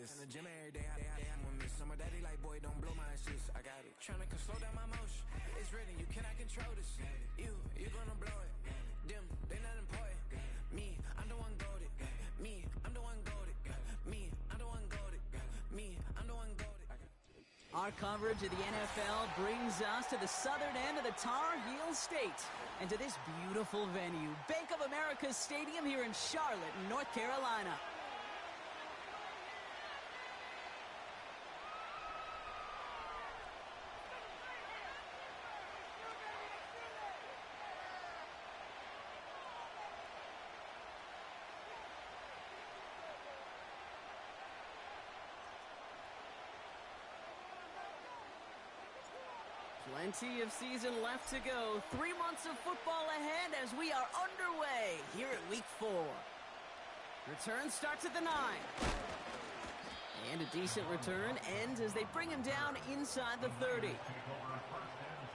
In the gym every day, I'm with me. Summer daddy like, boy, don't blow my assist. I got it. Tryna slow down my motion. It's written, you cannot control this. You gonna blow it. Them, they not important. Me, I'm the one goated. Me, I'm the one goated. Me, I'm the one goated. Me, I'm the one goated. Our coverage of the NFL brings us to the southern end of the Tar Heel State and to this beautiful venue, Bank of America Stadium here in Charlotte, North Carolina. Plenty of season left to go. 3 months of football ahead as we are underway here at Week 4. Return starts at the 9. And a decent return ends as they bring him down inside the 30.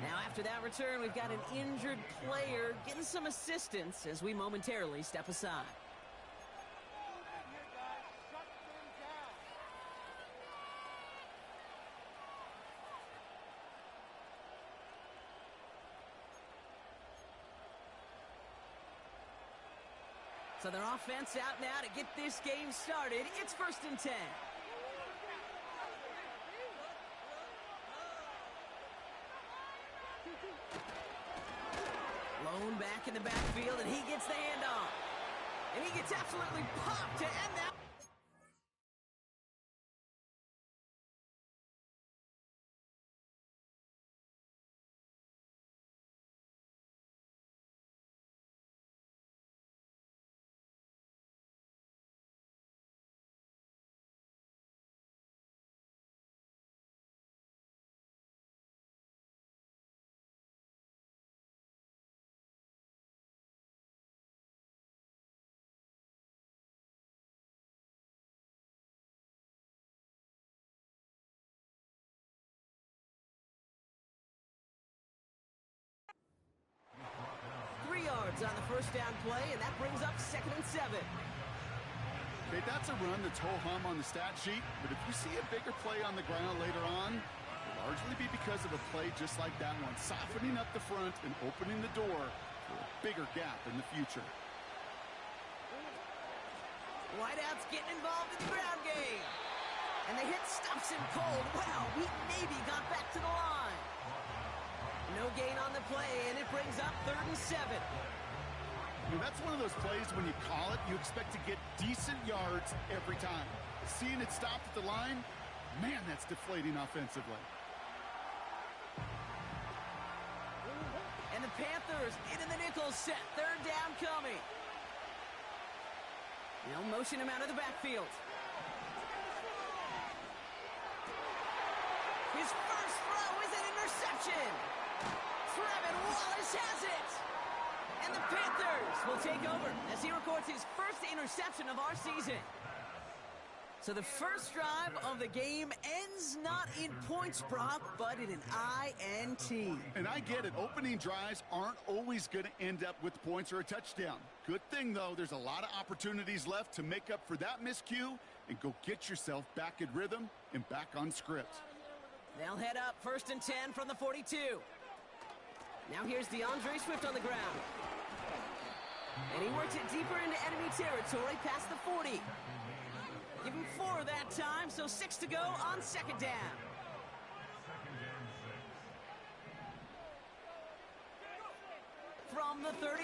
Now after that return, we've got an injured player getting some assistance as we momentarily step aside. So their offense out now to get this game started. It's 1st and 10. Lone back in the backfield, and he gets the handoff. And he gets absolutely popped to end that. On the first down play, and that brings up 2nd and 7. Okay, that's a run that's ho-hum on the stat sheet, but if you see a bigger play on the ground later on, it'll largely be because of a play just like that one, softening up the front and opening the door for a bigger gap in the future. Wideout's getting involved in the ground game. And the hit stops him cold. Wow, he maybe got back to the line. No gain on the play, and it brings up 3rd and 7. You know, that's one of those plays when you call it, you expect to get decent yards every time. Seeing it stopped at the line, man, that's deflating offensively. And the Panthers into the nickel set. 3rd down coming. They'll motion him out of the backfield. His first throw is an interception. Trevin Wallace has it. And the Panthers will take over as he records his first interception of our season. So the first drive of the game ends not in points, Brock, but in an INT. And I get it. Opening drives aren't always going to end up with points or a touchdown. Good thing, though, there's a lot of opportunities left to make up for that miscue and go get yourself back in rhythm and back on script. They'll head up 1st and 10 from the 42. Now here's DeAndre Swift on the ground. And he works it deeper into enemy territory past the 40. Give him 4 that time, so 6 to go on 2nd down. From the 38.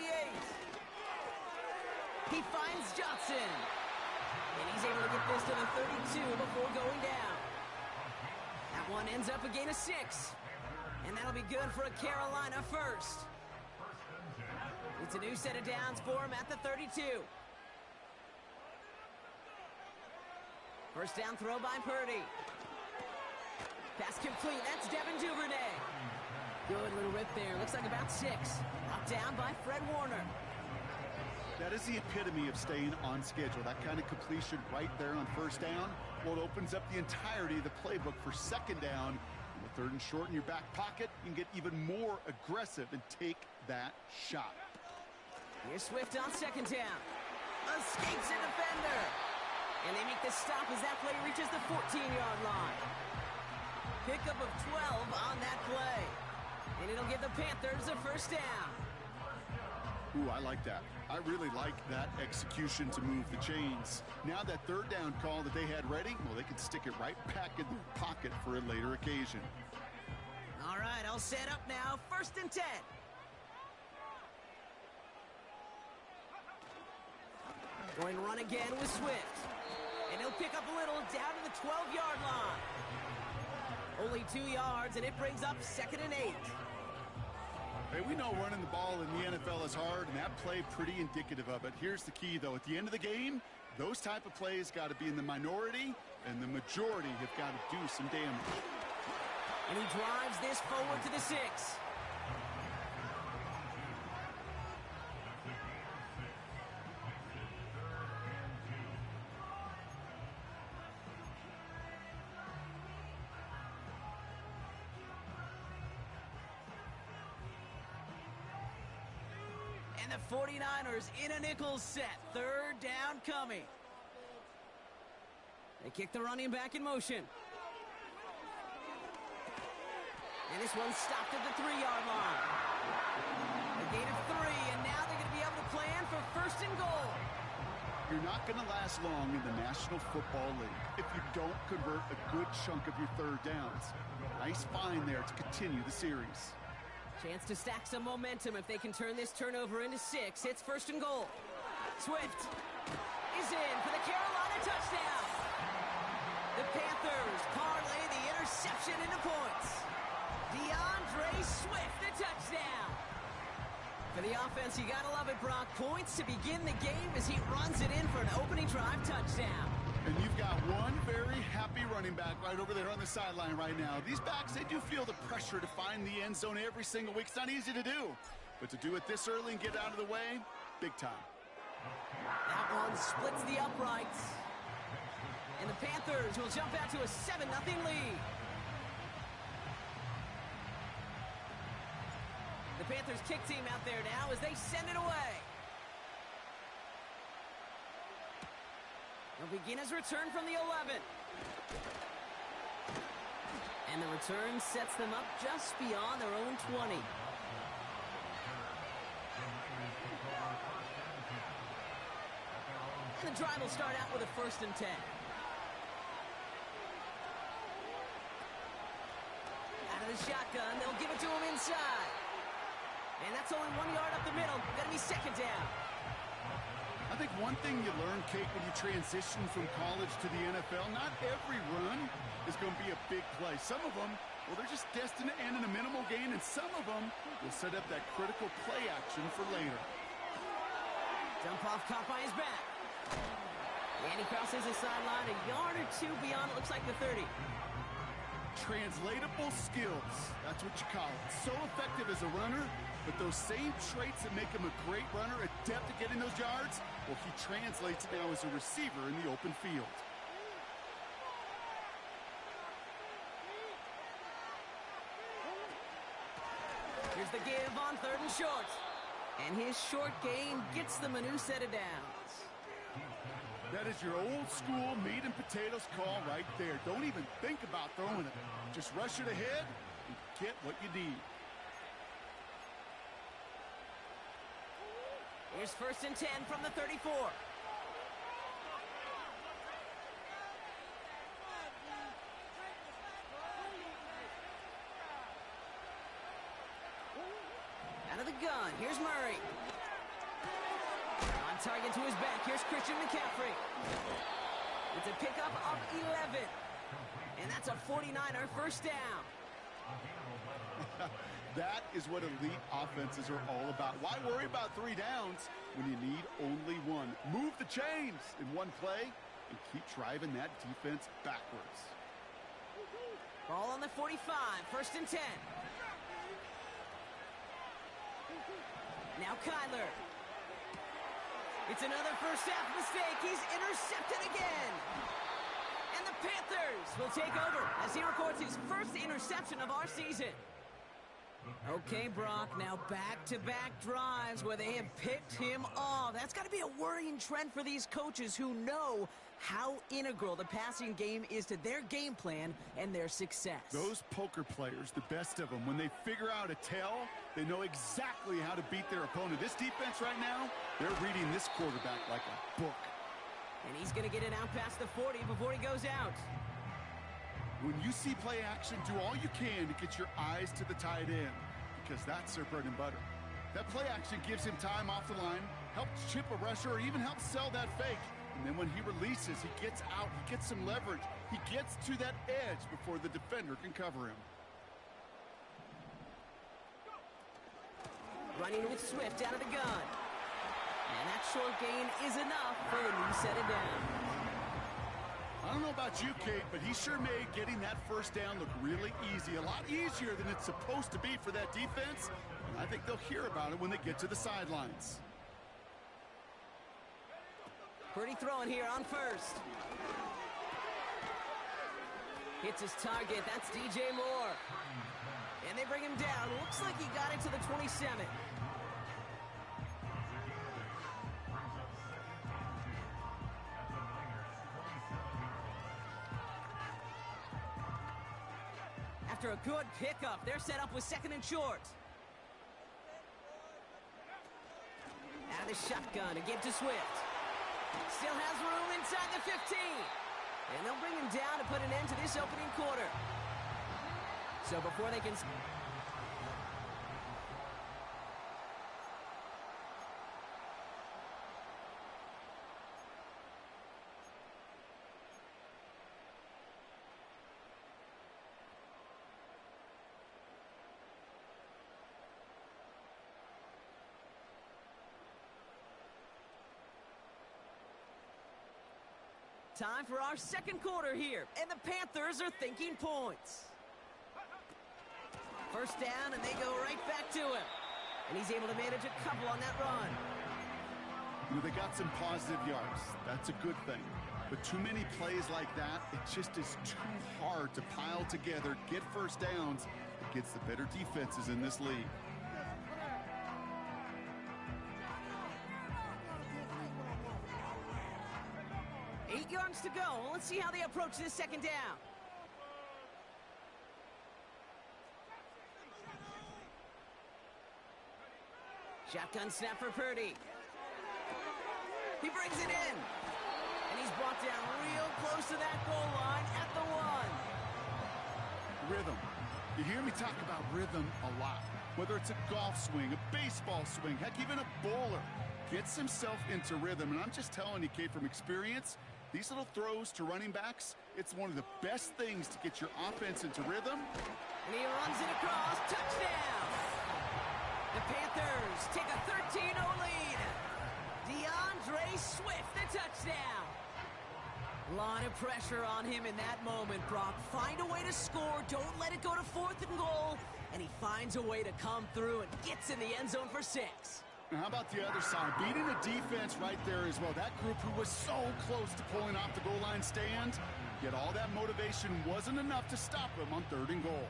He finds Johnson. And he's able to get this to the 32 before going down. That one ends up a gain of 6. And that'll be good for a Carolina first. It's a new set of downs for him at the 32. First down throw by Purdy. Pass complete. That's Devin Duvernay. Good little rip there. Looks like about 6. Brought down by Fred Warner. That is the epitome of staying on schedule. That kind of completion right there on 1st down. Well, it opens up the entirety of the playbook for 2nd down. With 3rd and short in your back pocket, you can get even more aggressive and take that shot. Here's Swift on 2nd down. Escapes a defender. And they make the stop as that play reaches the 14-yard line. Pickup of 12 on that play. And it'll give the Panthers a first down. Ooh, I like that. I really like that execution to move the chains. Now that third down call that they had ready, well, they can stick it right back in their pocket for a later occasion. All right, I'll set up now. 1st and 10. Going run again with Swift. And he'll pick up a little down to the 12-yard line. Only 2 yards, and it brings up 2nd and 8. Hey, we know running the ball in the NFL is hard, and that play pretty indicative of it. Here's the key, though. At the end of the game, those type of plays got to be in the minority, and the majority have got to do some damage. And he drives this forward to the 6. And the 49ers in a nickel set. 3rd down coming. They kick the running back in motion. And this one's stopped at the 3-yard line. A gain of 3, and now they're going to be able to plan for 1st and goal. You're not going to last long in the National Football League if you don't convert a good chunk of your 3rd downs. Nice find there to continue the series. Chance to stack some momentum if they can turn this turnover into 6. It's 1st and goal. Swift is in for the Carolina touchdown. The Panthers parlay the interception into points. DeAndre Swift, the touchdown. For the offense, you gotta love it, Brock. Points to begin the game as he runs it in for an opening drive touchdown. And you've got one very happy running back right over there on the sideline right now. These backs, they do feel the pressure to find the end zone every single week. It's not easy to do. But to do it this early and get out of the way, big time. That one splits the uprights. And the Panthers will jump out to a 7-0 lead. The Panthers kick team out there now as they send it away. They'll begin his return from the 11. And the return sets them up just beyond their own 20. And the drive will start out with a 1st and 10. Out of the shotgun, they'll give it to him inside. And that's only 1 yard up the middle. Gonna be 2nd down. I think one thing you learn, Kate, when you transition from college to the NFL, not every run is going to be a big play. Some of them, well, they're just destined to end in a minimal gain, and some of them will set up that critical play action for later. Dump off caught by his back. And he crosses the sideline a yard or 2 beyond, it looks like the 30. Translatable skills, that's what you call it. So effective as a runner, but those same traits that make him a great runner, adept at getting those yards, well, he translates it now as a receiver in the open field. Here's the give on 3rd and short. And his short gain gets them a new set of downs. That is your old school meat and potatoes call right there. Don't even think about throwing it. Just rush it ahead and get what you need. Here's 1st and 10 from the 34. Out of the gun, here's Murray. On target to his back, here's Christian McCaffrey. It's a pickup of 11. And that's a 49er first down. That is what elite offenses are all about. Why worry about 3 downs when you need only 1? Move the chains in one play and keep driving that defense backwards. Ball on the 45, 1st and 10. Now Kyler. It's another first half mistake. He's intercepted again. And the Panthers will take over as he records his first interception of our season. Okay, Brock, now back-to-back drives where they have picked him off. That's got to be a worrying trend for these coaches who know how integral the passing game is to their game plan and their success. Those poker players, the best of them, when they figure out a tell, they know exactly how to beat their opponent. This defense right now, they're reading this quarterback like a book. And he's going to get it out past the 40 before he goes out. When you see play action, do all you can to get your eyes to the tight end, because that's their bread and butter. That play action gives him time off the line, helps chip a rusher, or even helps sell that fake. And then when he releases, he gets out, he gets some leverage. He gets to that edge before the defender can cover him. Running with Swift out of the gun. And that short gain is enough for a new set of down. I don't know about you, Kate, but he sure made getting that first down look really easy. A lot easier than it's supposed to be for that defense. And I think they'll hear about it when they get to the sidelines. Purdy throwing here on first. Hits his target. That's DJ Moore. And they bring him down. Looks like he got it to the 27. After a good pickup, they're set up with second and short. Out of the shotgun, a give to Swift. Still has room inside the 15. And they'll bring him down to put an end to this opening quarter. So before they can... Time for our second quarter here, and the Panthers are thinking points. First down, and they go right back to him. And he's able to manage a couple on that run. You know, they got some positive yards. That's a good thing. But too many plays like that, it just is too hard to pile together, get first downs against the better defenses in this league. Yards to go. Let's see how they approach this second down. Shotgun snap for Purdy. He brings it in. And he's brought down real close to that goal line at the 1. Rhythm. You hear me talk about rhythm a lot. Whether it's a golf swing, a baseball swing, heck, even a bowler gets himself into rhythm. And I'm just telling you, Kate, from experience, these little throws to running backs, it's one of the best things to get your offense into rhythm. And he runs it across. Touchdown! The Panthers take a 13-0 lead. DeAndre Swift, the touchdown. A lot of pressure on him in that moment, Brock. Find a way to score. Don't let it go to 4th and goal. And he finds a way to come through and gets in the end zone for 6. Now, how about the other side? Beating the defense right there as well. That group who was so close to pulling off the goal line stand, yet all that motivation wasn't enough to stop them on 3rd and goal.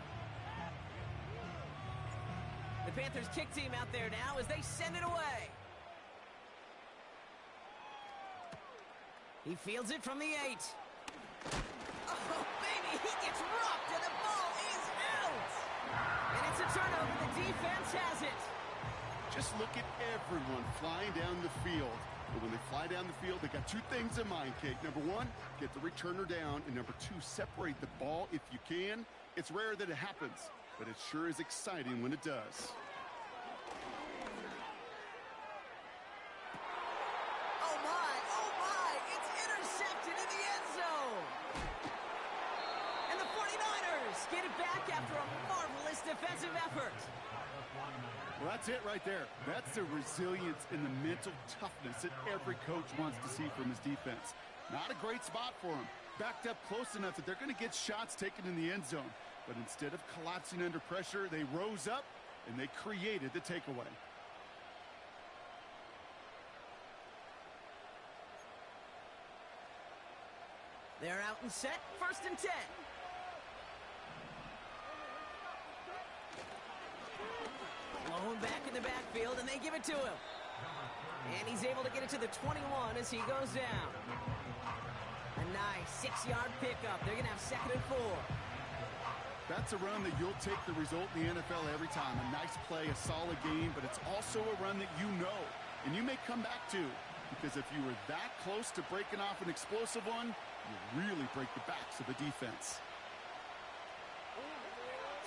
The Panthers kick team out there now as they send it away. He fields it from the 8. Oh, baby, he gets rocked and the ball is out. And it's a turnover. The defense has it. Just look at everyone flying down the field. But when they fly down the field, they got 2 things in mind, Kate. Number 1, get the returner down. And number 2, separate the ball if you can. It's rare that it happens, but it sure is exciting when it does. Oh my, it's intercepted in the end zone. And the 49ers get it back after a marvelous defensive effort. Well, that's it right there. That's the resilience and the mental toughness that every coach wants to see from his defense. Not a great spot for him. Backed up close enough that they're going to get shots taken in the end zone. But instead of collapsing under pressure, they rose up and they created the takeaway. They're out and set. 1st and 10. Thrown back in the backfield, and they give it to him. And he's able to get it to the 21 as he goes down. A nice 6-yard pickup. They're going to have 2nd and 4. That's a run that you'll take the result in the NFL every time. A nice play, a solid game, but it's also a run that you know, and you may come back to, because if you were that close to breaking off an explosive one, you really break the backs of the defense.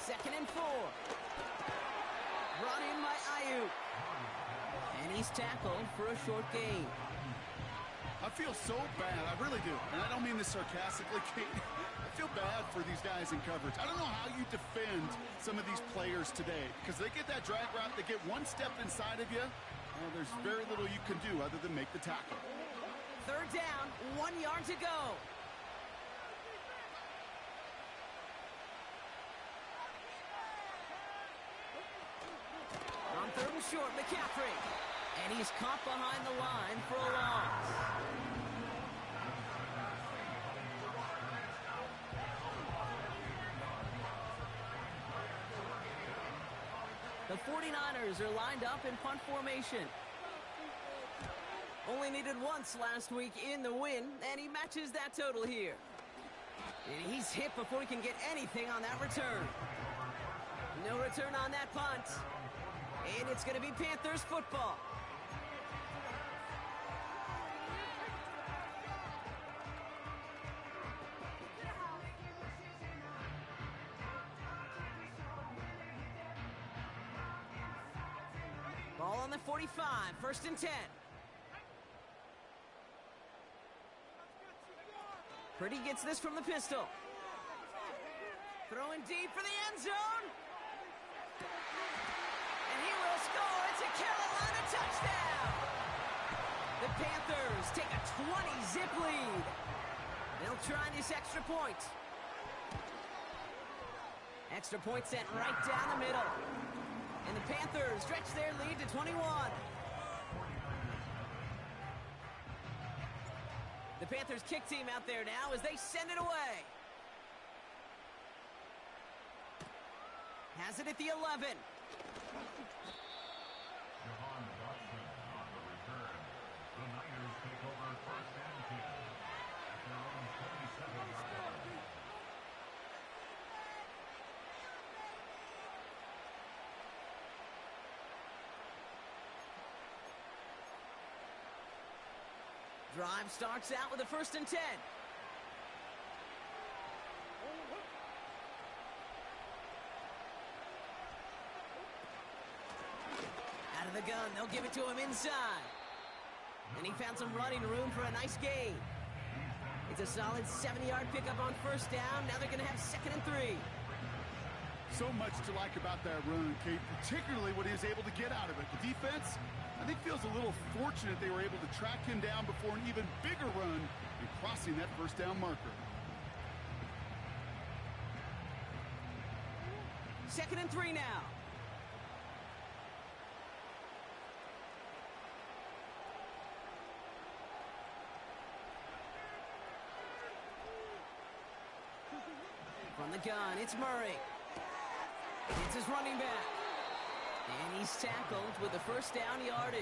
2nd and 4. Brought in by Ayuk. And he's tackled for a short gain. I feel so bad. I really do. And I don't mean this sarcastically, Kate. I feel bad for these guys in coverage. I don't know how you defend some of these players today, because they get that drag route, they get one step inside of you, and there's very little you can do other than make the tackle. 3rd down, 1 yard to go. On 3rd and short, McCaffrey. And he's caught behind the line for a loss. The 49ers are lined up in punt formation. Only needed once last week in the win, and he matches that total here. And he's hit before he can get anything on that return. No return on that punt. And it's going to be Panthers football. Ball on the 45, 1st and 10. Purdy gets this from the pistol. Throwing deep for the end zone. And he will score. It's a Carolina touchdown. The Panthers take a 20-zip lead. They'll try this extra point. Extra point sent right down the middle. And the Panthers stretch their lead to 21. The Panthers kick team out there now as they send it away. Has it at the 11. Drive starts out with a 1st and 10. Out of the gun, they'll give it to him inside. And he found some running room for a nice gain. It's a solid 70-yard pickup on 1st down. Now they're going to have 2nd and 3. So much to like about that run, Kate, particularly what he was able to get out of it. The defense, I think, feels a little fortunate they were able to track him down before an even bigger run and crossing that 1st down marker. 2nd and 3 now. From the gun, it's Murray. It's his running back. And he's tackled with the 1st down yardage.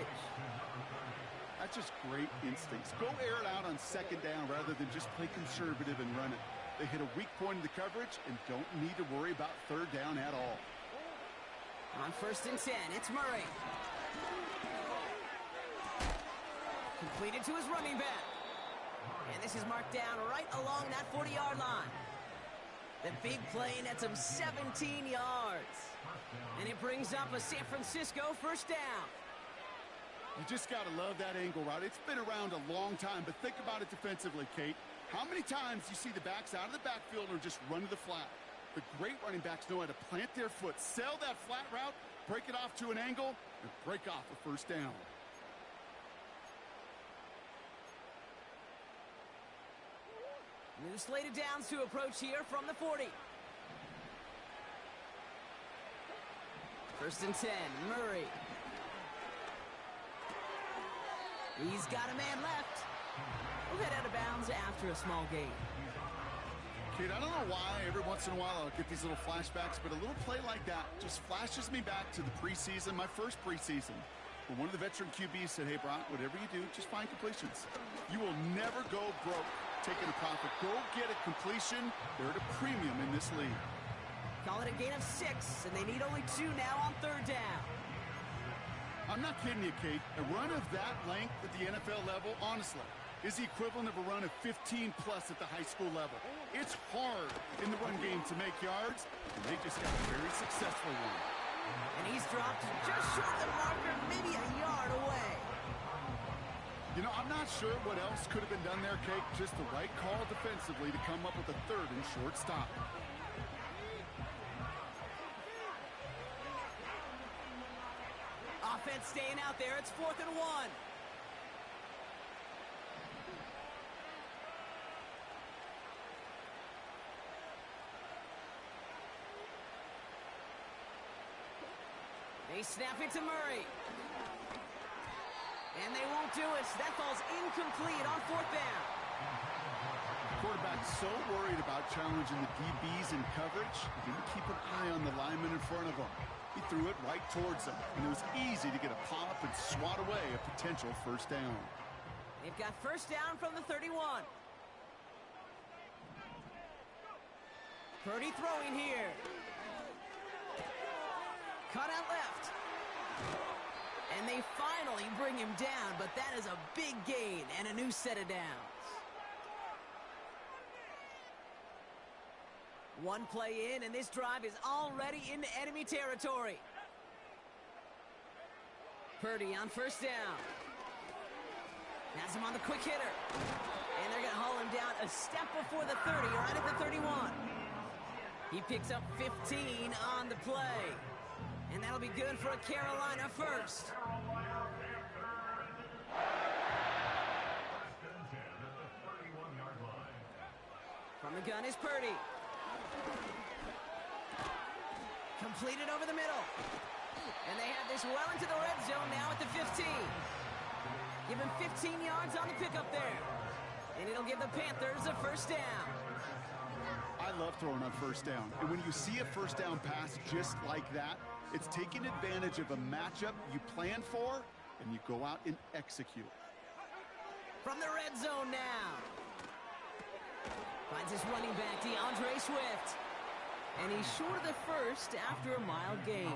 That's just great instincts. Go air it out on 2nd down rather than just play conservative and run it. They hit a weak point in the coverage and don't need to worry about 3rd down at all. On 1st and 10, it's Murray. Completed to his running back. And this is marked down right along that 40-yard line. The big play nets him 17 yards. And it brings up a San Francisco 1st down. You just got to love that angle route. It's been around a long time, but think about it defensively, Kate. How many times do you see the backs out of the backfield or just run to the flat? The great running backs know how to plant their foot, sell that flat route, break it off to an angle, and break off a 1st down. New slated downs to approach here from the 40. 1st and 10, Murray. He's got a man left. He'll head out of bounds after a small gain. Kate, I don't know why every once in a while I'll get these little flashbacks, but a little play like that just flashes me back to the preseason, my first preseason. When one of the veteran QBs said, hey, Brock, whatever you do, just find completions. You will never go broke taking a profit. Go get a completion. They're at a premium in this league. Call it a gain of 6, and they need only 2 now on 3rd down. I'm not kidding you, Kate. A run of that length at the NFL level, honestly, is the equivalent of a run of 15-plus at the high school level. It's hard in the run game to make yards, and they just got a very successful one. And he's dropped just short of the marker, maybe a yard away. You know, I'm not sure what else could have been done there, Kate. Just the right call defensively to come up with a 3rd and short stop. Offense staying out there. It's 4th and 1. They snap it to Murray. And they won't do it. That falls incomplete on 4th down. Quarterback's so worried about challenging the DBs in coverage, he didn't keep an eye on the lineman in front of him. He threw it right towards him, and it was easy to get a pop and swat away a potential 1st down. They've got 1st down from the 31. Purdy throwing here. Cut out left. And they finally bring him down, but that is a big gain and a new set of downs. One play in, and this drive is already into enemy territory. Purdy on 1st down. Has him on the quick hitter. And they're going to haul him down a step before the 30, right at the 31. He picks up 15 on the play. And that'll be good for a Carolina 1st. From the gun is Purdy. Completed over the middle. And they have this well into the red zone now at the 15. Give him 15 yards on the pickup there. And it'll give the Panthers a 1st down. I love throwing on 1st down. And when you see a 1st down pass just like that, it's taking advantage of a matchup you plan for, and you go out and execute. From the red zone now. Finds his running back, DeAndre Swift. And he's short of the 1st after a mild gain.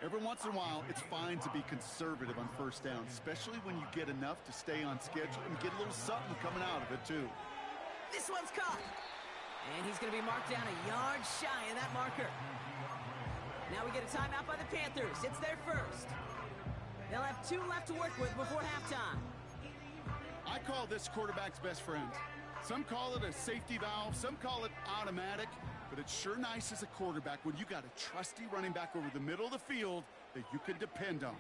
Every once in a while, it's fine to be conservative on 1st down, especially when you get enough to stay on schedule and get a little something coming out of it, too. This one's caught. And he's going to be marked down a yard shy of that marker. Now we get a timeout by the Panthers. It's their 1st. They'll have 2 left to work with before halftime. I call this quarterback's best friend. Some call it a safety valve, some call it automatic, but it's sure nice as a quarterback when you got a trusty running back over the middle of the field that you can depend on.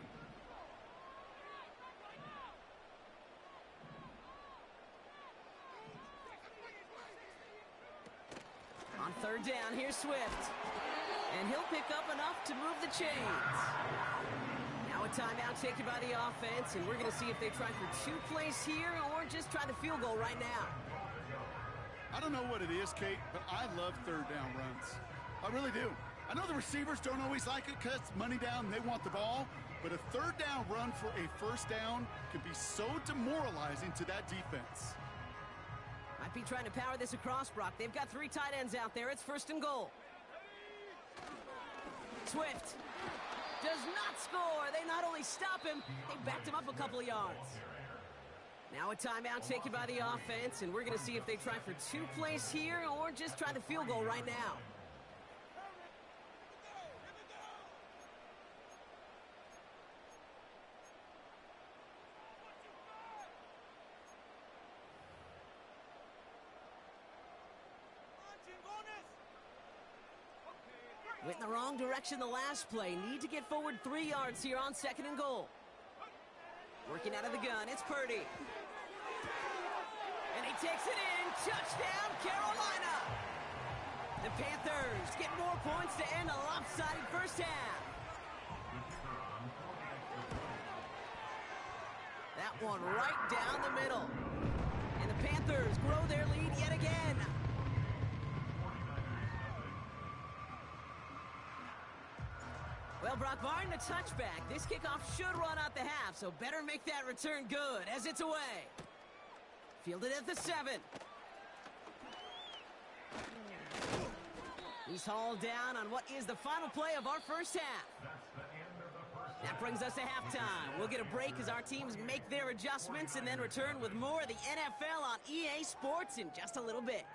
On 3rd down, here's Swift. And he'll pick up enough to move the chains. Now a timeout taken by the offense, and we're going to see if they try for 2 plays here or just try the field goal right now. I don't know what it is, Kate, but I love 3rd down runs. I really do. I know the receivers don't always like it because money down, they want the ball, but a 3rd down run for a 1st down can be so demoralizing to that defense. Might be trying to power this across, Brock. They've got 3 tight ends out there. It's 1st and goal. Swift does not score. They not only stop him, they backed him up a couple of yards. Now a timeout taken by the offense, and we're going to see if they try for 2 plays here or just try the field goal right now. Went in the wrong direction the last play. Need to get forward 3 yards here on 2nd and goal. Working out of the gun, it's Purdy. And he takes it in. Touchdown, Carolina! The Panthers get more points to end a lopsided 1st half. That one right down the middle. And the Panthers grow their lead yet again. Well, Brock, barring the touchback, this kickoff should run out the half, so better make that return good as it's away. Fielded at the 7. He's hauled down on what is the final play of our first half. That brings us to halftime. We'll get a break as our teams make their adjustments and then return with more of the NFL on EA Sports in just a little bit.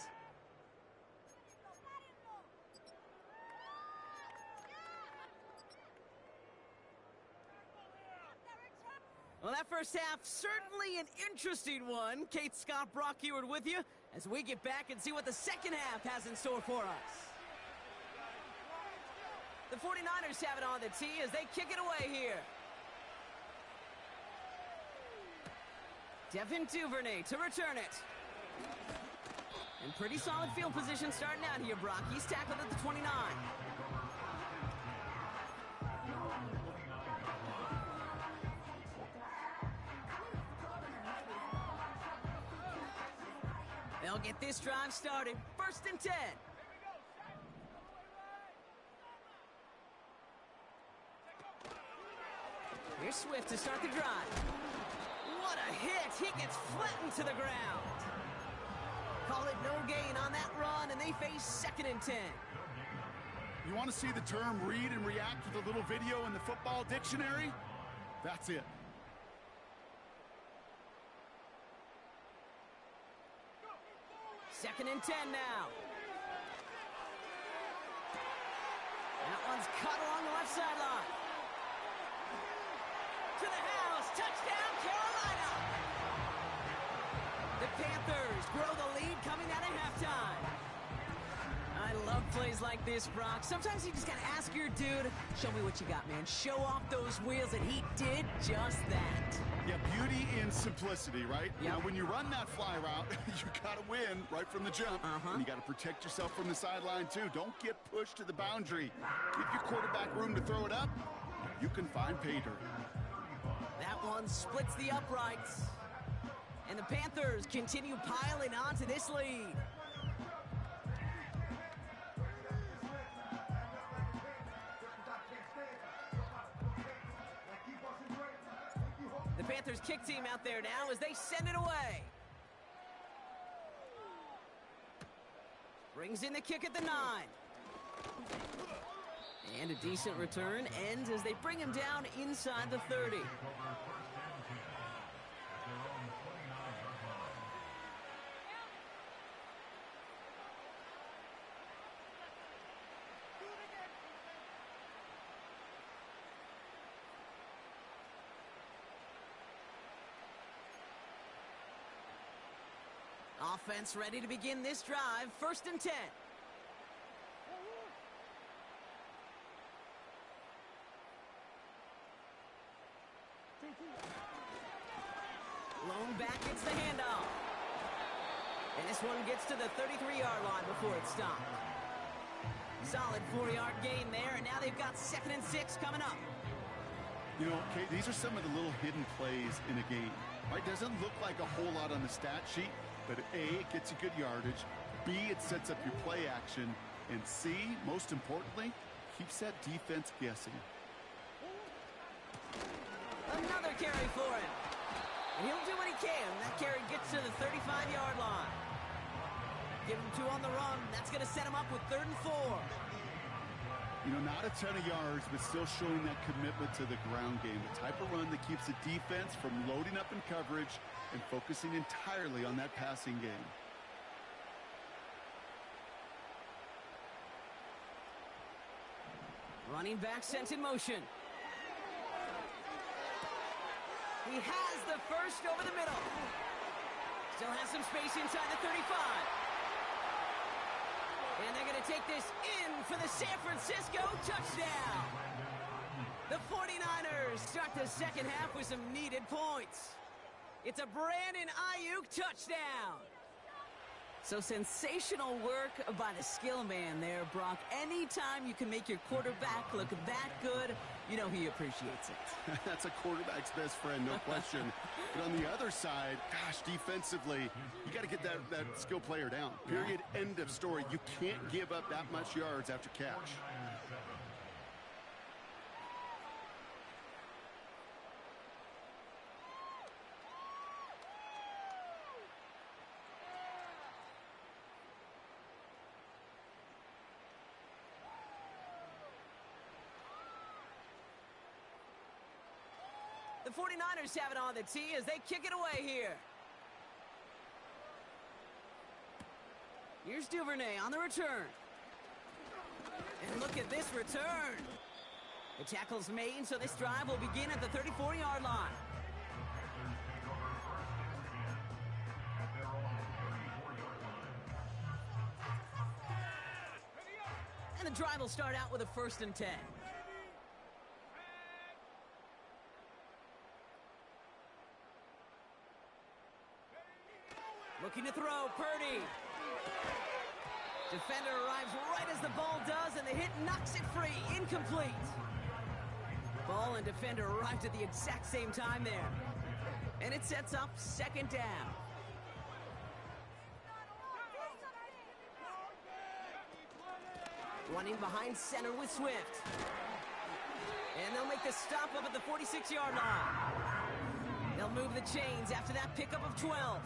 Well, that first half, certainly an interesting one. Kate Scott, Brock Ewart with you as we get back and see what the second half has in store for us. The 49ers have it on the tee as they kick it away here. Devin Duvernay to return it. And pretty solid field position starting out here, Brock. He's tackled at the 29. They'll get this drive started. 1st and 10. Here's Swift to start the drive. What a hit! He gets flattened to the ground. Call it no gain on that run, and they face 2nd and 10. You want to see the term read and react with a little video in the football dictionary? That's it. Second and 10 now. That one's cut along the left sideline. To the house. Touchdown, Carolina. The Panthers grow the lead coming out of halftime. I love plays like this, Brock. Sometimes you just got to ask your dude, show me what you got, man. Show off those wheels, and he did just that. Yeah, beauty in simplicity, right? Yep. Now, when you run that fly route, you got to win right from the jump. And you got to protect yourself from the sideline, too. Don't get pushed to the boundary. Give your quarterback room to throw it up. You can find pay dirt. That one splits the uprights. And the Panthers continue piling on to this lead. The Panthers kick team out there now as they send it away. Brings in the kick at the 9. And a decent return ends as they bring him down inside the 30. Offense ready to begin this drive. 1st and 10. Lone back gets the handoff. And this one gets to the 33-yard line before it's stopped. Solid 4-yard gain there, and now they've got 2nd and 6 coming up. You know, Kate, these are some of the little hidden plays in a game. Right? Doesn't look like a whole lot on the stat sheet, but A, it gets you good yardage. B, it sets up your play action. And C, most importantly, keeps that defense guessing. Another carry for him. And he'll do what he can. That carry gets to the 35-yard line. Give him 2 on the run. That's going to set him up with 3rd and 4. You know, not a ton of yards, but still showing that commitment to the ground game. The type of run that keeps the defense from loading up in coverage and focusing entirely on that passing game. Running back sent in motion. He has the first over the middle. Still has some space inside the 35. And they're going to take this in for the San Francisco touchdown. The 49ers start the second half with some needed points. It's a Brandon Ayuk touchdown. So sensational work by the skill man there, Brock. Anytime you can make your quarterback look that good, you know he appreciates it. That's a quarterback's best friend, no question. But on the other side, gosh, defensively, you got to get that skill player down. Period. End of story. You can't give up that much yards after catch. The 49ers have it on the tee as they kick it away here. Here's Duvernay on the return. And look at this return. The tackle's made, so this drive will begin at the 34-yard line. And the drive will start out with a 1st and 10. Looking to throw, Purdy. Defender arrives right as the ball does, and the hit knocks it free. Incomplete. Ball and defender arrived at the exact same time there. And it sets up 2nd down. Running behind center with Swift. And they'll make the stop up at the 46-yard line. They'll move the chains after that pickup of 12.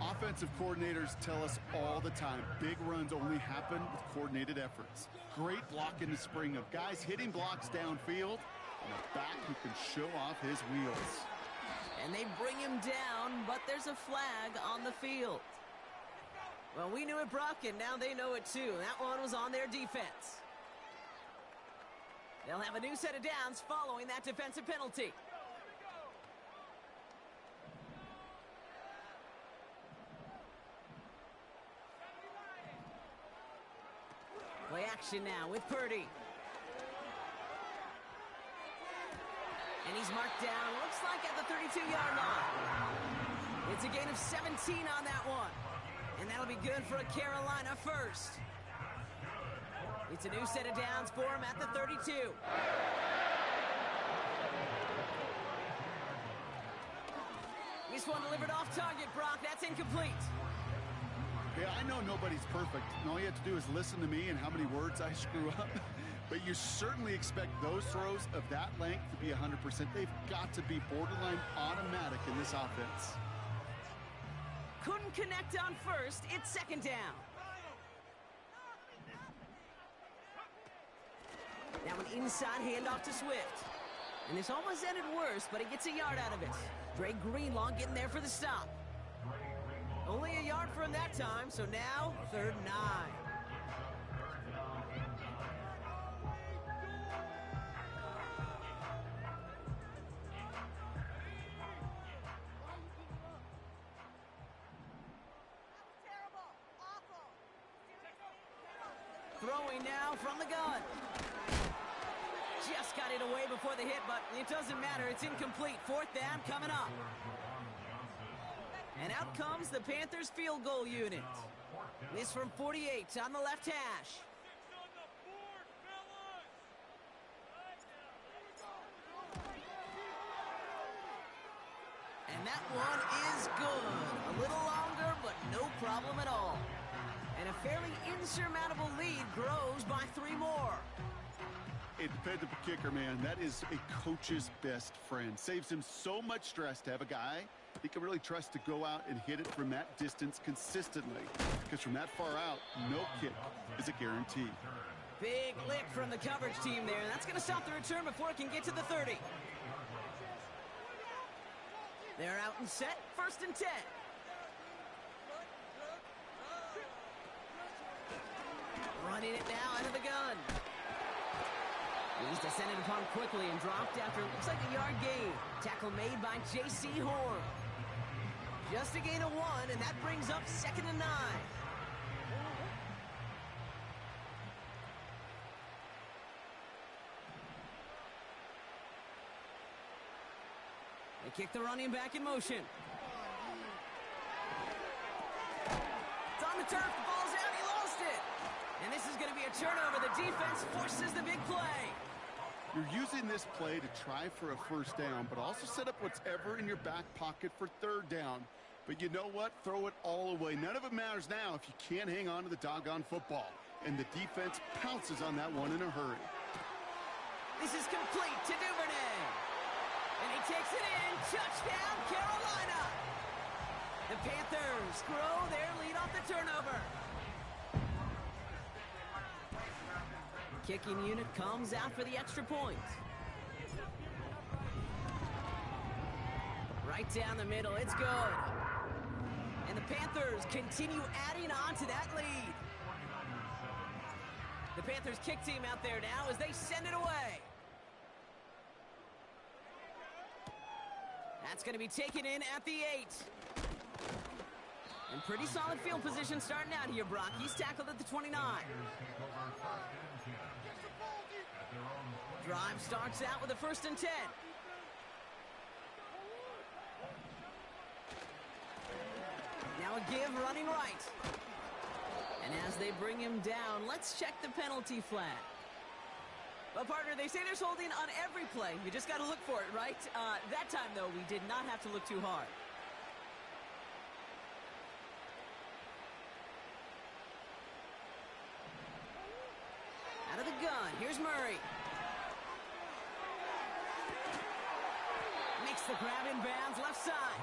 Offensive coordinators tell us all the time, big runs only happen with coordinated efforts. Great block in the spring of guys hitting blocks downfield, and a back who can show off his wheels. And they bring him down, but there's a flag on the field. Well, we knew it, Brock, and now they know it too. That one was on their defense. They'll have a new set of downs following that defensive penalty. Play action now with Purdy. And he's marked down, looks like at the 32-yard line. It's a gain of 17 on that one. And that'll be good for a Carolina first. It's a new set of downs for him at the 32. This one delivered off target, Brock. That's incomplete. Yeah, I know nobody's perfect, and all you have to do is listen to me and how many words I screw up. But you certainly expect those throws of that length to be 100%. They've got to be borderline automatic in this offense. Couldn't connect on first. It's 2nd down. Now an inside handoff to Swift. And this almost ended worse, but he gets a yard out of it. Dre Greenlaw getting there for the stop. Only a yard for him that time, so now 3rd and 9. Throwing now from the gun. Just got it away before the hit, but it doesn't matter. It's incomplete. 4th down coming up. And out comes the Panthers field goal unit. This from 48 on the left hash. And that one is good. A little longer, but no problem at all. And a fairly insurmountable lead grows by 3 more. A dependable kicker, man. That is a coach's best friend. Saves him so much stress to have a guy he can really trust to go out and hit it from that distance consistently. Because from that far out, no kick is a guarantee. Big lick from the coverage team there. That's going to stop the return before it can get to the 30. They're out and set. 1st and 10. Running it now out of the gun. He's descended upon quickly and dropped after looks like a yard gain. Tackle made by J.C. Horn. Just a gain of 1, and that brings up 2nd and 9. They kick the running back in motion. It's on the turf. The ball's out. He lost it. And this is going to be a turnover. The defense forces the big play. You're using this play to try for a 1st down, but also set up whatever in your back pocket for 3rd down. But you know what? Throw it all away. None of it matters now if you can't hang on to the doggone football. And the defense pounces on that one in a hurry. This is complete to Duvernay. And he takes it in. Touchdown, Carolina. The Panthers grow their lead off the turnover. Kicking unit comes out for the extra point. Right down the middle. It's good. And the Panthers continue adding on to that lead. The Panthers kick team out there now as they send it away. That's going to be taken in at the 8. And pretty solid field position starting out here, Brock. He's tackled at the 29. Drive starts out with a 1st and 10. Now a give running right. And as they bring him down, let's check the penalty flag. Well, partner, they say there's holding on every play. You just got to look for it, right? That time, though, we did not have to look too hard. Out of the gun, here's Murray. Makes the grab in bounds, left side.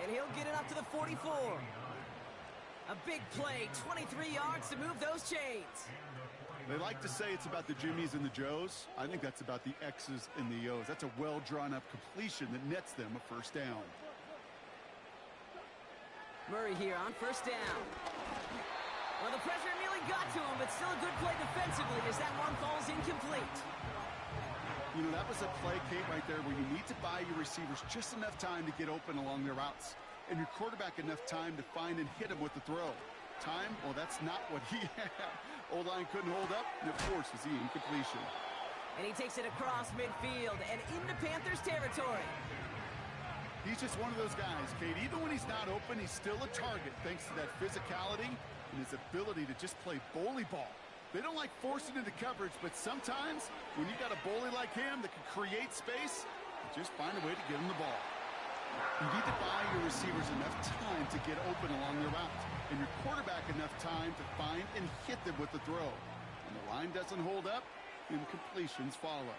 And he'll get it up to the 44. A big play, 23 yards to move those chains. They like to say it's about the Jimmies and the Joes. I think that's about the X's and the O's. That's a well-drawn-up completion that nets them a 1st down. Murray here on 1st down. Well, the pressure nearly got to him, but still a good play defensively as that one falls incomplete. You know, that was a play, Kate, right there where you need to buy your receivers just enough time to get open along their routes, and your quarterback enough time to find and hit him with the throw. Time? Well, that's not what he had. O-line couldn't hold up, and of course was the incompletion. And he takes it across midfield and into Panthers territory. He's just one of those guys, Kate. Even when he's not open, he's still a target thanks to that physicality and his ability to just play bully ball. They don't like forcing into coverage, but sometimes when you got a bully like him that can create space, you just find a way to get him the ball. You need to buy your receivers enough time to get open along their route, and your quarterback enough time to find and hit them with the throw. When the line doesn't hold up, incompletions follow.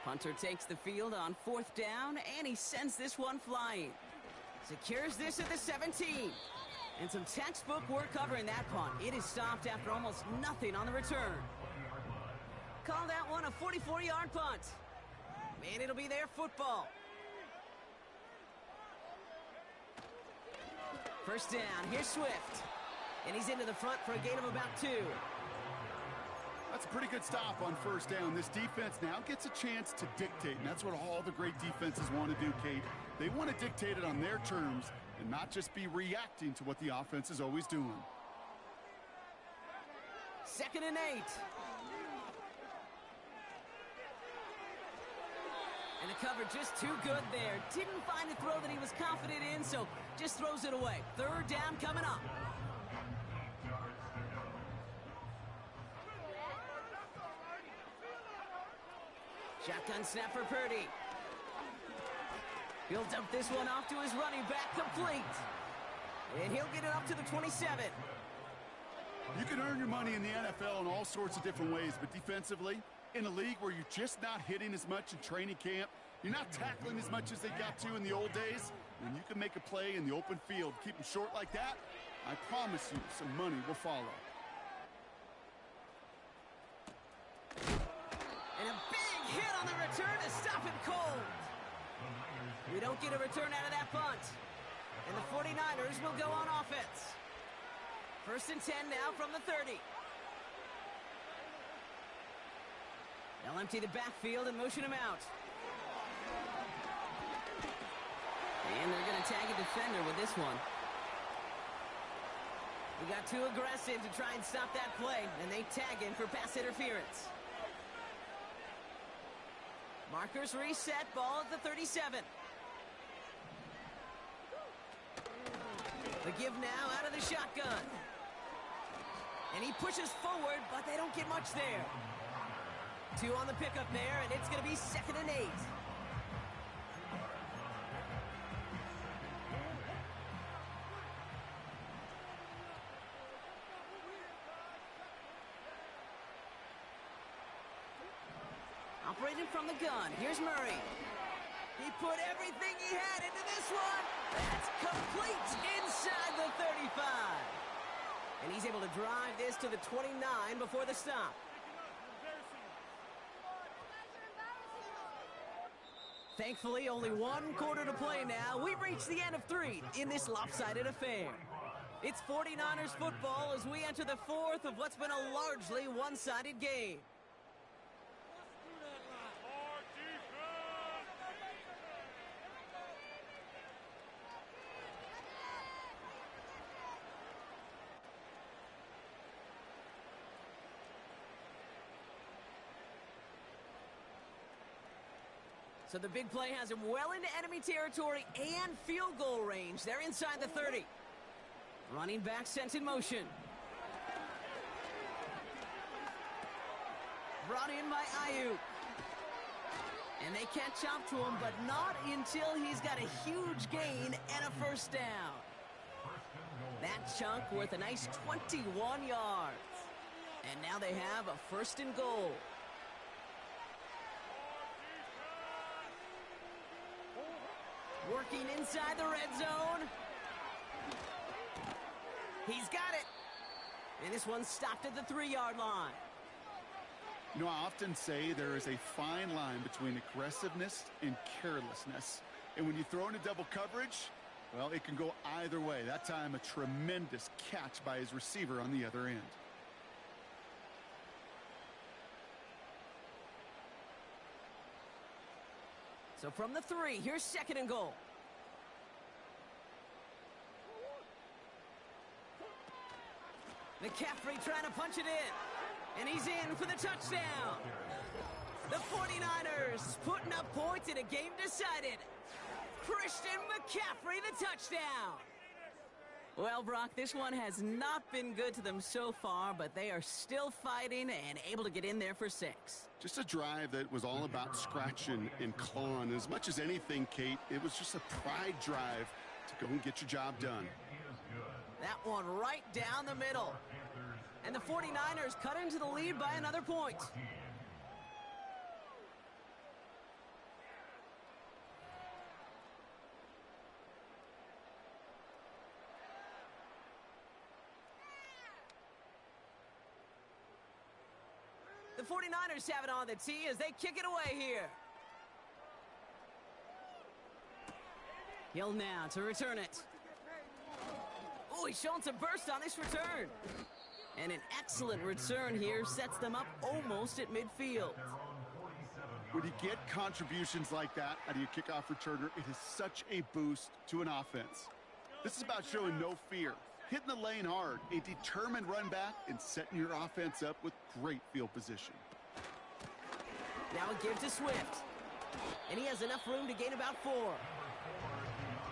Punter takes the field on 4th down, and he sends this one flying. Secures this at the 17. And some textbook work covering that punt. It is stopped after almost nothing on the return. Call that one a 44-yard punt. And it'll be their football. 1st down, here's Swift. And he's into the front for a gain of about 2. That's a pretty good stop on 1st down. This defense now gets a chance to dictate, and that's what all the great defenses want to do, Kate. They want to dictate it on their terms and not just be reacting to what the offense is always doing. 2nd and 8. And the cover just too good there. Didn't find the throw that he was confident in, so just throws it away. 3rd down coming up. Shotgun snap for Purdy. He'll dump this one off to his running back, complete. And he'll get it up to the 27. You can earn your money in the NFL in all sorts of different ways, but defensively, in a league where you're just not hitting as much in training camp, you're not tackling as much as they got to in the old days, when you can make a play in the open field, keep them short like that, I promise you some money will follow. And a big hit on the return to stop him cold. We don't get a return out of that punt. And the 49ers will go on offense. 1st and 10 now from the 30. They'll empty the backfield and motion him out. And they're going to tag a defender with this one. He got too aggressive to try and stop that play, and they tag him for pass interference. Markers reset, ball at the 37. The give now out of the shotgun. And he pushes forward, but they don't get much there. 2 on the pickup there, and it's going to be 2nd and 8. Operating from the gun, here's Murray. He put everything he had into this one. That's complete inside the 35. And he's able to drive this to the 29 before the stop. Thankfully, only one quarter to play now. We've reached the end of 3 in this lopsided affair. It's 49ers football as we enter the 4th of what's been a largely one-sided game. So the big play has him well into enemy territory and field goal range. They're inside the 30. Running back sent in motion. Brought in by Ayuk. And they catch up to him, but not until he's got a huge gain and a first down. That chunk worth a nice 21 yards. And now they have a 1st and goal. Working inside the red zone. He's got it. And this one stopped at the 3-yard line. You know, I often say there is a fine line between aggressiveness and carelessness. And when you throw into double coverage, well, it can go either way. That time, a tremendous catch by his receiver on the other end. So from the 3, here's 2nd and goal. McCaffrey trying to punch it in. And he's in for the touchdown. The 49ers putting up points in a game decided. Christian McCaffrey, the touchdown. Well, Brock, this one has not been good to them so far, but they are still fighting and able to get in there for 6. Just a drive that was all about scratching and clawing. As much as anything, Kate, it was just a pride drive to go and get your job done. That one right down the middle. And the 49ers cut into the lead by another point. The 49ers have it on the tee as they kick it away here. Hill now to return it. Oh, he's showing some burst on this return. And an excellent return here sets them up almost at midfield. When you get contributions like that out of your kickoff returner, it is such a boost to an offense. This is about showing no fear, hitting the lane hard, a determined run back, and setting your offense up with great field position. Now a give to Swift. And he has enough room to gain about 4.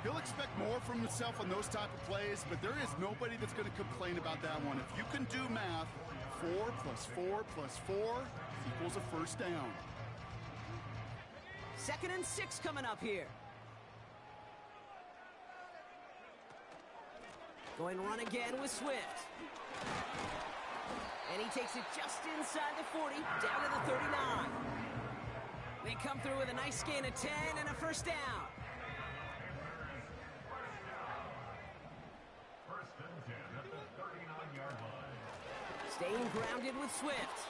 He'll expect more from himself on those type of plays, but there is nobody that's going to complain about that one. If you can do math, 4 plus 4 plus 4 equals a first down. 2nd and 6 coming up here. Going run again with Swift. And he takes it just inside the 40, down to the 39. They come through with a nice gain of 10 and a first down. Staying grounded with Swift.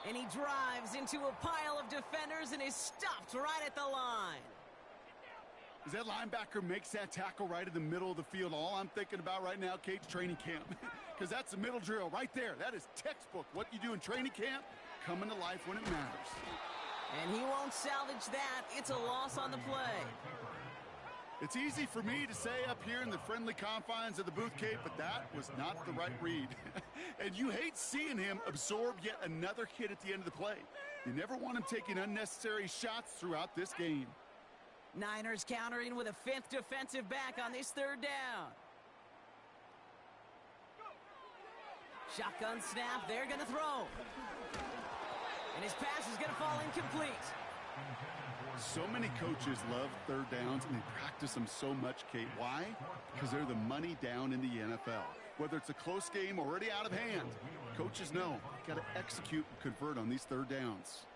And he drives into a pile of defenders and is stopped right at the line. As that linebacker makes that tackle right in the middle of the field, all I'm thinking about right now, Kate's training camp. Because that's the middle drill right there. That is textbook. What you do in training camp, coming to life when it matters. And he won't salvage that. It's a loss on the play. It's easy for me to say up here in the friendly confines of the booth, Kate, but that was not the right read. And you hate seeing him absorb yet another hit at the end of the play. You never want him taking unnecessary shots throughout this game. Niners countering with a 5th defensive back on this 3rd down. Shotgun snap, they're going to throw. And his pass is going to fall incomplete. So many coaches love 3rd downs, and they practice them so much, Kate. Why? Because they're the money down in the NFL. Whether it's a close game already out of hand, coaches know got to execute and convert on these 3rd downs.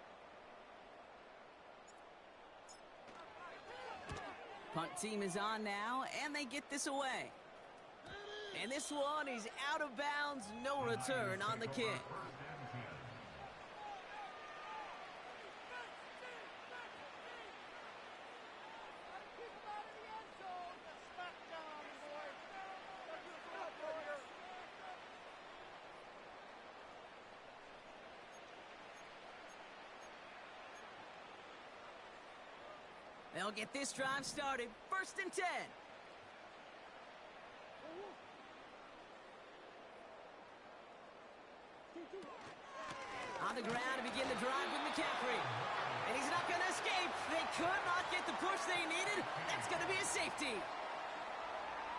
Punt team is on now, and they get this away. And this one is out of bounds, no return on the kick. They'll get this drive started. 1st and 10. On the ground to begin the drive with McCaffrey. And he's not going to escape. They could not get the push they needed. That's going to be a safety.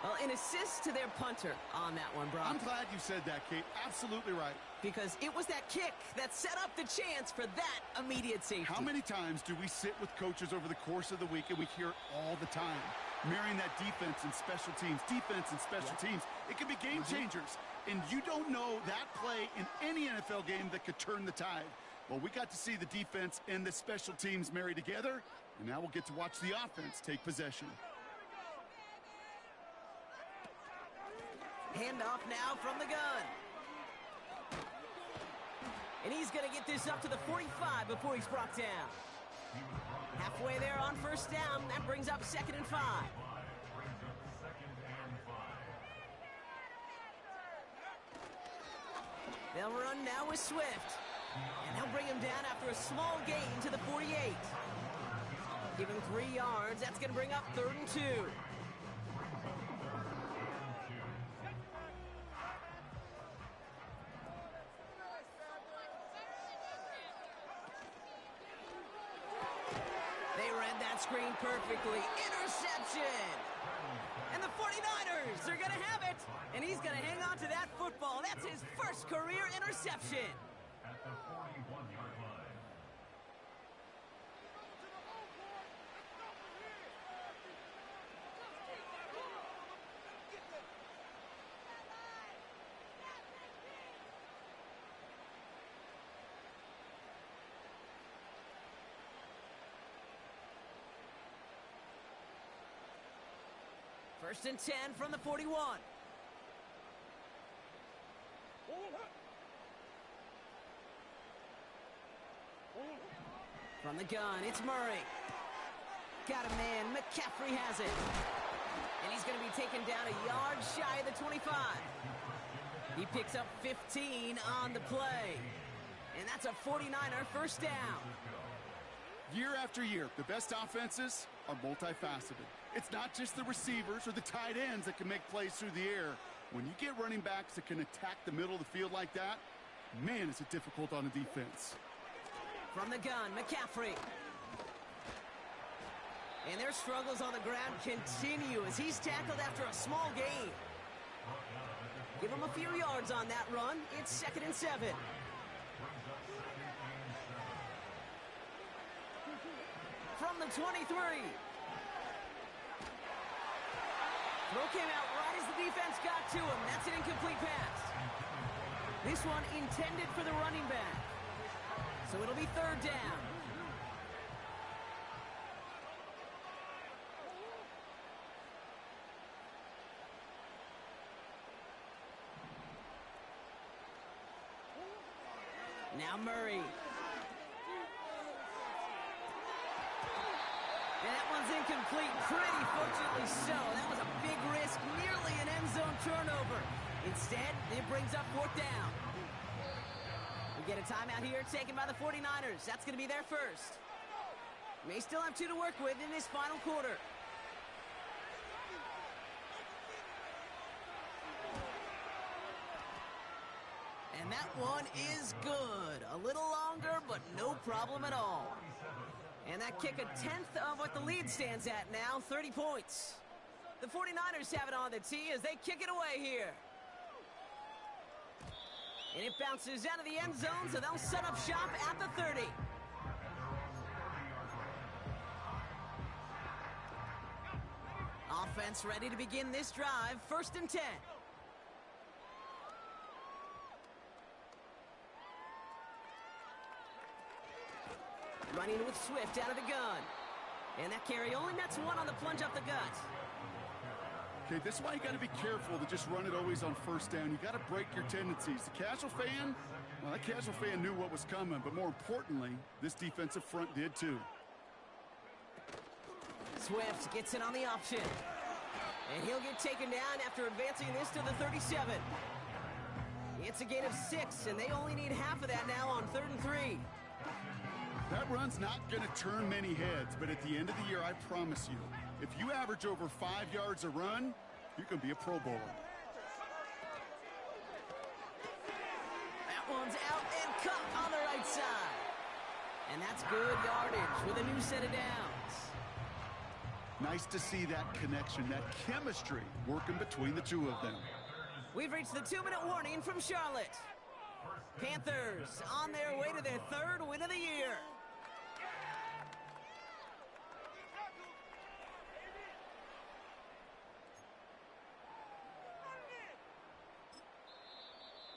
Well, an assist to their punter on that one, Brock. I'm glad you said that, Kate. Absolutely right. Because it was that kick that set up the chance for that immediate safety. How many times do we sit with coaches over the course of the week and we hear it all the time? Marrying that defense and special teams, teams. It can be game changers. And you don't know that play in any NFL game that could turn the tide. Well, we got to see the defense and the special teams marry together, and now we'll get to watch the offense take possession. Handoff now from the gun. And he's going to get this up to the 45 before he's brought down. Halfway there on 1st down. That brings up 2nd and 5. They'll run now with Swift. And they'll bring him down after a small gain to the 48. Give him 3 yards. That's going to bring up 3rd and 2. Screen perfectly. Interception! And the 49ers are going to have it. And he's going to hang on to that football. That's his first career interception. At the 41-yard line. First and 10 from the 41. From the gun, it's Murray. Got a man. McCaffrey has it. And he's going to be taken down a yard shy of the 25. He picks up 15 on the play. And that's a 49er first down. Year after year, the best offenses are multifaceted. It's not just the receivers or the tight ends that can make plays through the air. When you get running backs that can attack the middle of the field like that, man, is it difficult on a defense. From the gun, McCaffrey. And their struggles on the ground continue as he's tackled after a small gain. Give him a few yards on that run. It's 2nd and 7. From the 23. Throw came out right as the defense got to him. That's an incomplete pass. This one intended for the running back. So it'll be 3rd down. Now Murray. And that one's incomplete, pretty fortunately so. That was a big risk, nearly an end zone turnover. Instead, it brings up 4th down. We get a timeout here taken by the 49ers. That's going to be their first. May still have 2 to work with in this final quarter. And that one is good. A little longer, but no problem at all. And that kick a 10th of what the lead stands at now, 30 points. The 49ers have it on the tee as they kick it away here. And it bounces out of the end zone, so they'll set up shop at the 30. Offense ready to begin this drive, 1st and 10. Running with Swift out of the gun. And that carry only nets 1 on the plunge up the gut. Okay, this is why you got to be careful to just run it always on 1st down. You got to break your tendencies. The casual fan, well, that casual fan knew what was coming, but more importantly, this defensive front did too. Swift gets it on the option. And he'll get taken down after advancing this to the 37. It's a gain of 6, and they only need half of that now on 3rd and 3. That run's not going to turn many heads, but at the end of the year, I promise you, if you average over 5 yards a run, you can be a Pro Bowler. That one's out and cut on the right side. And that's good yardage with a new set of downs. Nice to see that connection, that chemistry working between the two of them. We've reached the 2-minute warning from Charlotte. Panthers on their way to their 3rd win of the year.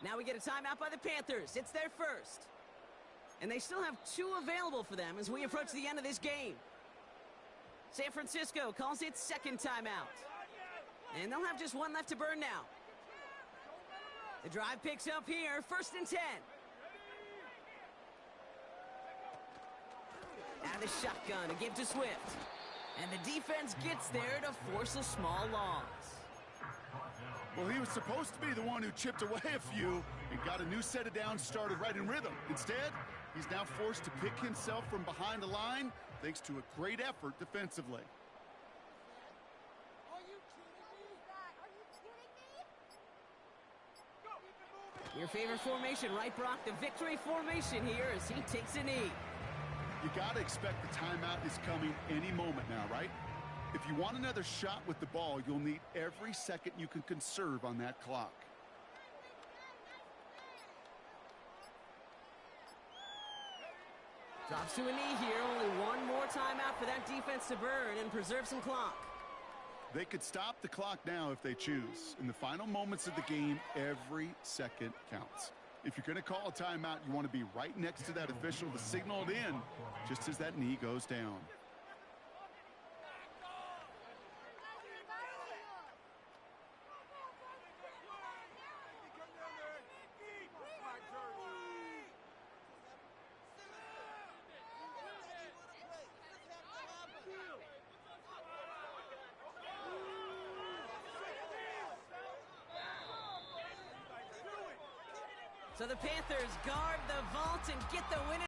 Now we get a timeout by the Panthers. It's their first. And they still have 2 available for them as we approach the end of this game. San Francisco calls its 2nd timeout. And they'll have just 1 left to burn now. The drive picks up here, 1st and 10. Out of the shotgun, a give to Swift. And the defense gets there to force a small loss. Well, he was supposed to be the one who chipped away a few and got a new set of downs started right in rhythm. Instead, he's now forced to pick himself from behind the line thanks to a great effort defensively. Your favorite formation, right, Brock? The victory formation here as he takes a knee. You got to expect the timeout is coming any moment now, right? If you want another shot with the ball, you'll need every second you can conserve on that clock. Drops to a knee here. Only 1 more timeout for that defense to burn and preserve some clock. They could stop the clock now if they choose. In the final moments of the game, every second counts. If you're going to call a timeout, you want to be right next to that official to signal it in just as that knee goes down. So the Panthers guard the vault and get the win.